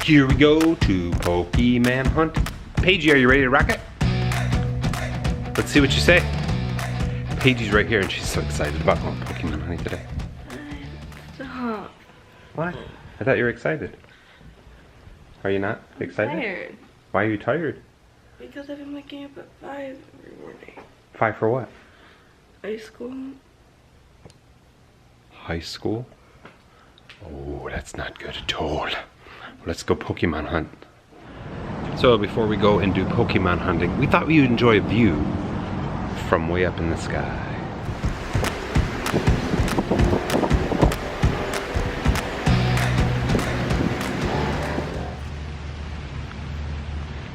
Here we go to Pokemon Hunt. Paige, are you ready to rock it? Let's see what you say. Paige's right here and she's so excited about going Pokemon hunting today. Stop. What? I thought you were excited. Are you not excited? I'm tired. Why are you tired? Because I've been waking up at 5 every morning. 5 for what? High school. High school? Oh, that's not good at all. Let's go Pokemon hunt. So before we go and do Pokemon hunting, we thought we'd enjoy a view from way up in the sky.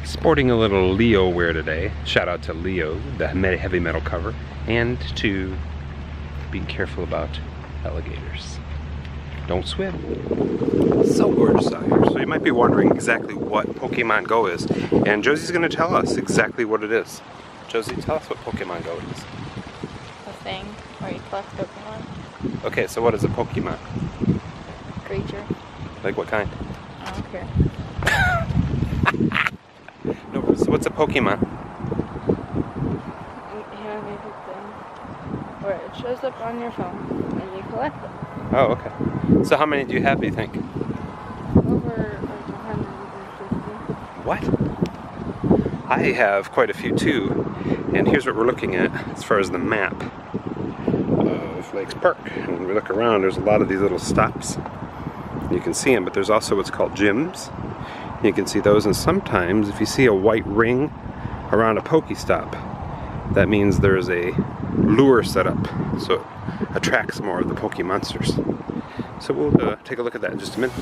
Sporting a little Leo wear today. Shout out to Leo, the heavy metal cover, and to being careful about alligators. Don't swim. So gorgeous out here. So you might be wondering exactly what Pokemon Go is. And Josie's going to tell us exactly what it is. Josie, tell us what Pokemon Go is. A thing where you collect Pokemon. Okay, so what is a Pokemon? Creature. Like what kind? I don't care. No, so what's a Pokemon? You have a thing where it shows up on your phone and you collect them. Oh, okay. So how many do you have, do you think? Over like 150. What? I have quite a few too. And here's what we're looking at as far as the map of Lakes Park. And when we look around, there's a lot of these little stops. You can see them, but there's also what's called gyms. You can see those, and sometimes if you see a white ring around a Pokestop, that means there's a lure set up, so it attracts more of the Pokemonsters. So we'll take a look at that in just a minute.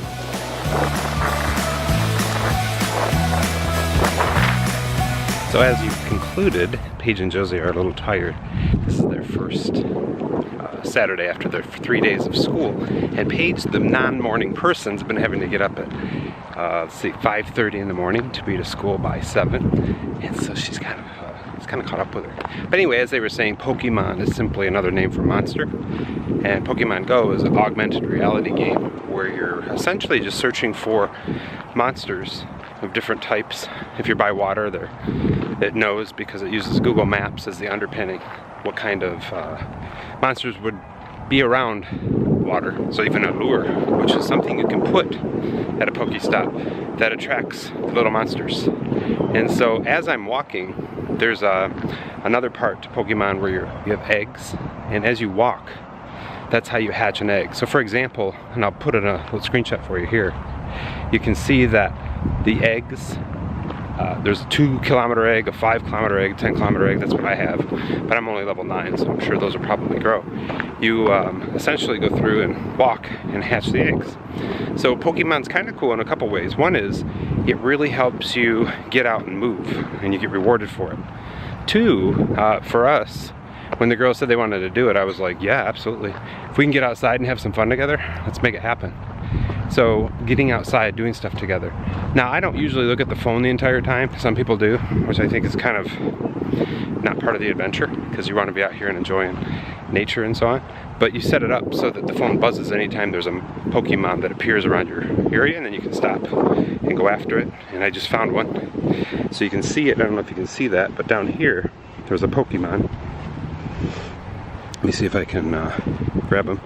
So as you've concluded, Paige and Josie are a little tired. This is their first Saturday after their 3 days of school. And Paige, the non-morning person, has been having to get up at, let's see, 5:30 in the morning to be to school by 7. And so she's kind of caught up with her. But anyway, as they were saying, Pokemon is simply another name for monster. And Pokemon Go is an augmented reality game where you're essentially just searching for monsters of different types. If you're by water, it knows, because it uses Google Maps as the underpinning, what kind of monsters would be around water. So even a lure, which is something you can put at a Pokestop that attracts little monsters. And so as I'm walking, there's another part to Pokemon where you have eggs, and as you walk, that's how you hatch an egg. So for example, and I'll put in a little screenshot for you here, you can see that the eggs, there's a 2-kilometer egg, a 5-kilometer egg, 10-kilometer egg. That's what I have, but I'm only level 9, so I'm sure those will probably grow. You essentially go through and walk and hatch the eggs. So Pokemon's kind of cool in a couple ways. One is it really helps you get out and move, and you get rewarded for it. 2, for us, when the girls said they wanted to do it, I was like, yeah, absolutely. If we can get outside and have some fun together, let's make it happen. So getting outside, doing stuff together. Now, I don't usually look at the phone the entire time. Some people do, which I think is kind of not part of the adventure, because you want to be out here and enjoying nature and so on. But you set it up so that the phone buzzes anytime there's a Pokemon that appears around your area, and then you can stop and go after it. And I just found one. So you can see it. I don't know if you can see that, but down here, there's a Pokemon. Let me see if I can grab him.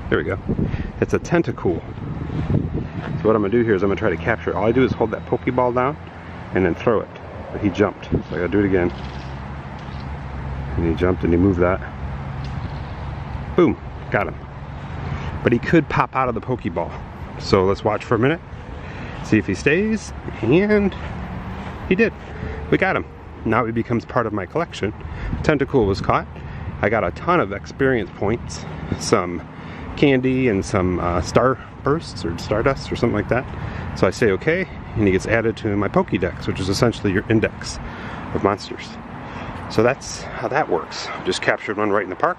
There we go. It's a Tentacool. So what I'm going to do here is I'm going to try to capture it. All I do is hold that Pokeball down and then throw it. But he jumped, so I got to do it again. And he jumped and he moved that. Boom, got him. But he could pop out of the Pokeball. So let's watch for a minute, see if he stays, and he did. We got him. Now he becomes part of my collection. Tentacool was caught. I got a ton of experience points, some candy and some star bursts or stardust or something like that. So I say okay, and he gets added to my Pokédex, which is essentially your index of monsters. So that's how that works. Just captured one right in the park.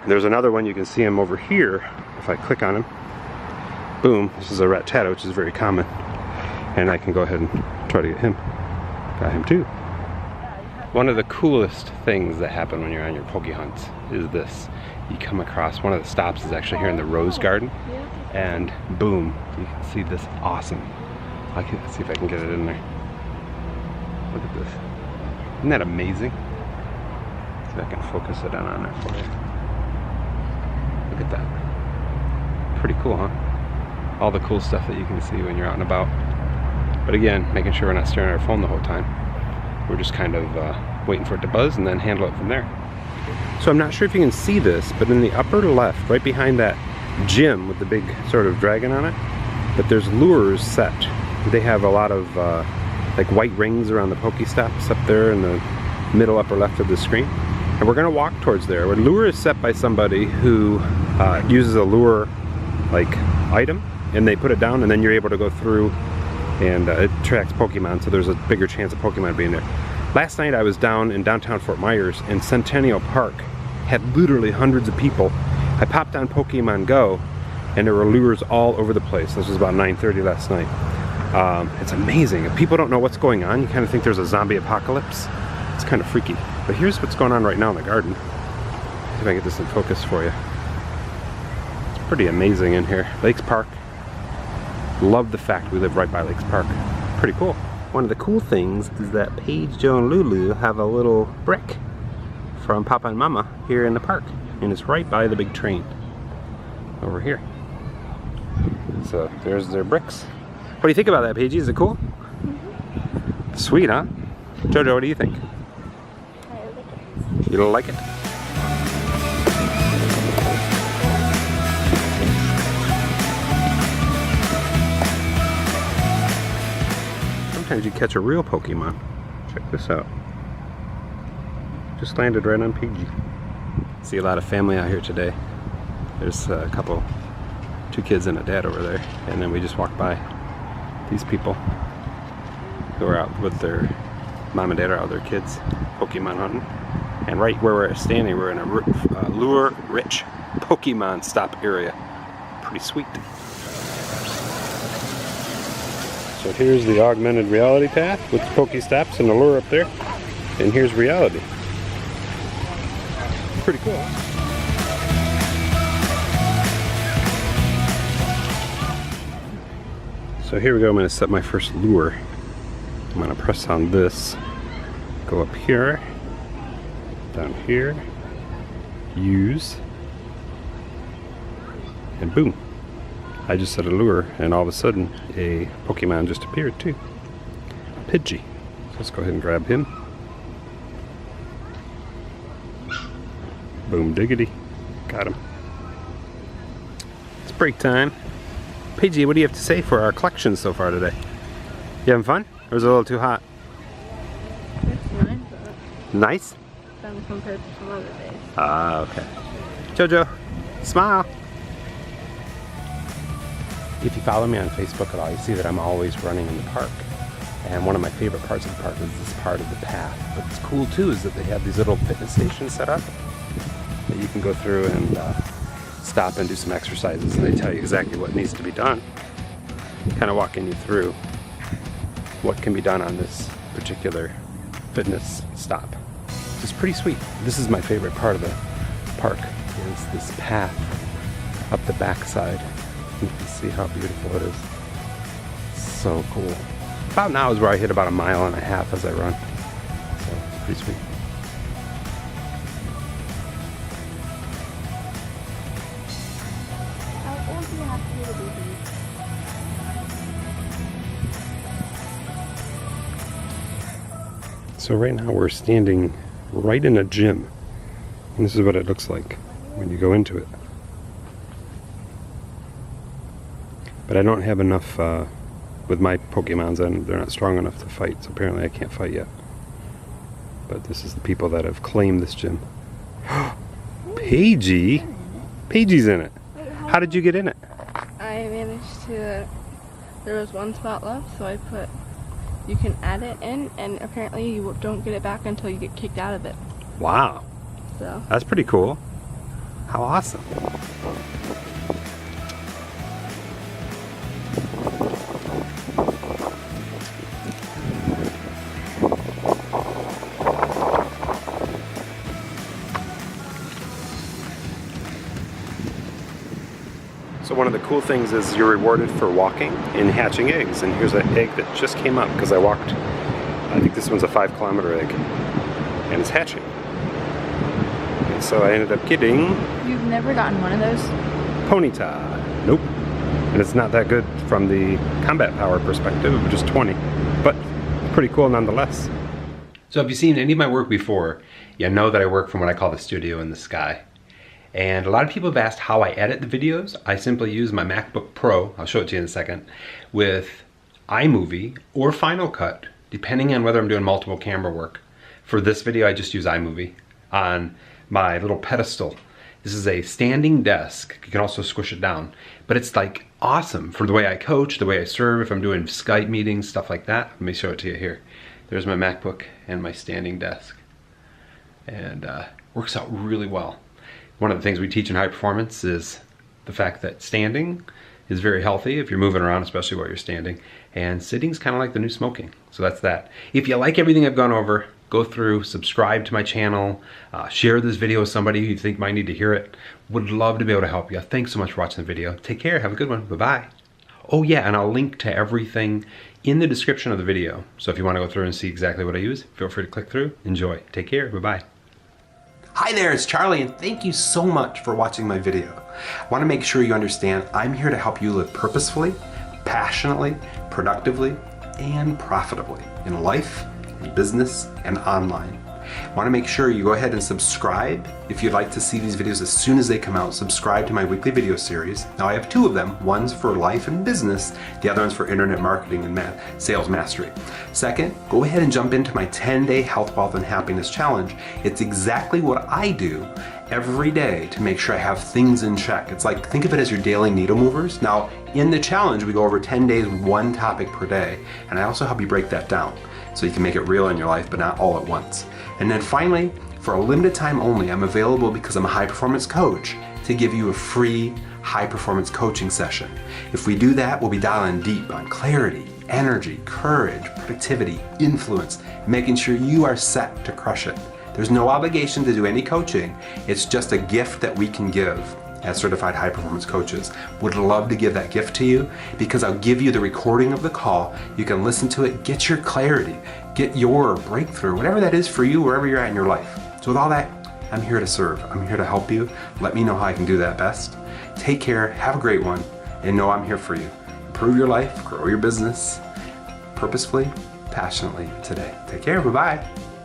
And there's another one, you can see him over here. If I click on him, boom, this is a Rattata, which is very common. And I can go ahead and try to get him. Got him too. One of the coolest things that happen when you're on your Poke hunts is this. You come across, one of the stops is actually here in the Rose Garden. and boom, you can see this awesome. I can see if I can get it in there. Look at this. Isn't that amazing? See if I can focus it in on there for you. Look at that. Pretty cool, huh? All the cool stuff that you can see when you're out and about. But again, making sure we're not staring at our phone the whole time. We're just kind of waiting for it to buzz and then handle it from there. So I'm not sure if you can see this, but in the upper left, right behind that gym with the big sort of dragon on it, but there's lures set. They have a lot of like white rings around the Pokestops up there in the middle upper left of the screen. And we're gonna walk towards there. A lure is set by somebody who uses a lure like item, and they put it down and then you're able to go through and it tracks Pokemon, so there's a bigger chance of Pokemon being there. Last night I was down in downtown Fort Myers, and Centennial Park had literally hundreds of people. I popped on Pokemon Go and there were lures all over the place. This was about 9:30 last night. It's amazing. If people don't know what's going on, you kind of think there's a zombie apocalypse. It's kind of freaky. But here's what's going on right now in the garden. See if I can get this in focus for you. It's pretty amazing in here. Lakes Park. Love the fact we live right by Lakes Park. Pretty cool. One of the cool things is that Paige, Joe, and Lulu have a little brick from Papa and Mama here in the park. And it's right by the big train over here. So there's their bricks. What do you think about that, Paige? Is it cool? Mm-hmm. Sweet, huh? Jojo, what do you think? I like it. You don't like it? Sometimes you catch a real Pokemon. Check this out. Just landed right on Paige. See a lot of family out here today. There's a couple, 2 kids and a dad over there, and then we just walked by these people who are out with their mom and dad are out with their kids Pokemon hunting. And right where we're standing, we're in a lure-rich Pokemon stop area. Pretty sweet. So here's the augmented reality path with the Pokestops and the lure up there, and here's reality. Pretty cool. So here we go. I'm going to set my first lure. I'm going to press on this, go up here, down here, use, and boom. I just set a lure, and all of a sudden a Pokemon just appeared too. Pidgey. So let's go ahead and grab him. Boom diggity. Got him. It's break time. Paige, what do you have to say for our collection so far today? You having fun? Or is it a little too hot? It's nice, but Nice? fun compared to some other days. Ah, okay. Jojo, smile. If you follow me on Facebook at all, you see that I'm always running in the park. And one of my favorite parts of the park is this part of the path. But what's cool too is that they have these little fitness stations set up that you can go through and stop and do some exercises, and they tell you exactly what needs to be done. Kind of walking you through what can be done on this particular fitness stop. It's pretty sweet. This is my favorite part of the park, is this path up the backside. You can see how beautiful it is. So cool. About now is where I hit about 1.5 miles as I run. So it's pretty sweet. How old do you have to be to do these? So right now we're standing right in a gym. And this is what it looks like when you go into it. But I don't have enough with my Pokemons, and they're not strong enough to fight, so apparently I can't fight yet. But this is the people that have claimed this gym. Paige! Paige's in it. How did you get in it? I managed to, there was one spot left, so I put, you can add it in, and apparently you don't get it back until you get kicked out of it. Wow. So That's pretty cool. How awesome. So one of the cool things is you're rewarded for walking and hatching eggs. And here's an egg that just came up because I walked, I think this one's a 5-kilometer egg, and it's hatching. And so I ended up getting... You've never gotten one of those? Ponyta. Nope. And it's not that good from the combat power perspective of just 20, but pretty cool nonetheless. So if you've seen any of my work before, you know that I work from what I call the studio in the sky. And a lot of people have asked how I edit the videos. I simply use my MacBook Pro, I'll show it to you in a second, with iMovie or Final Cut, depending on whether I'm doing multiple camera work. For this video, I just use iMovie on my little pedestal. This is a standing desk. You can also squish it down, but it's like awesome for the way I coach, the way I serve, if I'm doing Skype meetings, stuff like that. Let me show it to you here. There's my MacBook and my standing desk. And works out really well. One of the things we teach in high performance is the fact that standing is very healthy if you're moving around, especially while you're standing. And sitting's kind of like the new smoking. So that's that. If you like everything I've gone over, go through, subscribe to my channel, share this video with somebody who you think might need to hear it. Would love to be able to help you. Thanks so much for watching the video. Take care, have a good one, bye-bye. Oh yeah, and I'll link to everything in the description of the video. So if you want to go through and see exactly what I use, feel free to click through. Enjoy. Take care, bye-bye. Hi there, it's Charlie, and thank you so much for watching my video. I want to make sure you understand I'm here to help you live purposefully, passionately, productively, and profitably in life, in business, and online. I want to make sure you go ahead and subscribe if you'd like to see these videos as soon as they come out. Subscribe to my weekly video series. Now I have 2 of them. One's for life and business. The other one's for internet marketing and sales mastery. Second, go ahead and jump into my 10-day health, wealth, and happiness challenge. It's exactly what I do every day to make sure I have things in check. It's like, think of it as your daily needle movers. Now, in the challenge, we go over 10 days, 1 topic per day. And I also help you break that down so you can make it real in your life, but not all at once. And then finally, for a limited time only, I'm available because I'm a high performance coach to give you a free high performance coaching session. If we do that, we'll be dialing deep on clarity, energy, courage, productivity, influence, making sure you are set to crush it. There's no obligation to do any coaching. It's just a gift that we can give as certified high performance coaches. Would love to give that gift to you because I'll give you the recording of the call. You can listen to it, get your clarity, get your breakthrough, whatever that is for you, wherever you're at in your life. So with all that, I'm here to serve. I'm here to help you. Let me know how I can do that best. Take care, have a great one, and know I'm here for you. Improve your life, grow your business, purposefully, passionately today. Take care, bye-bye.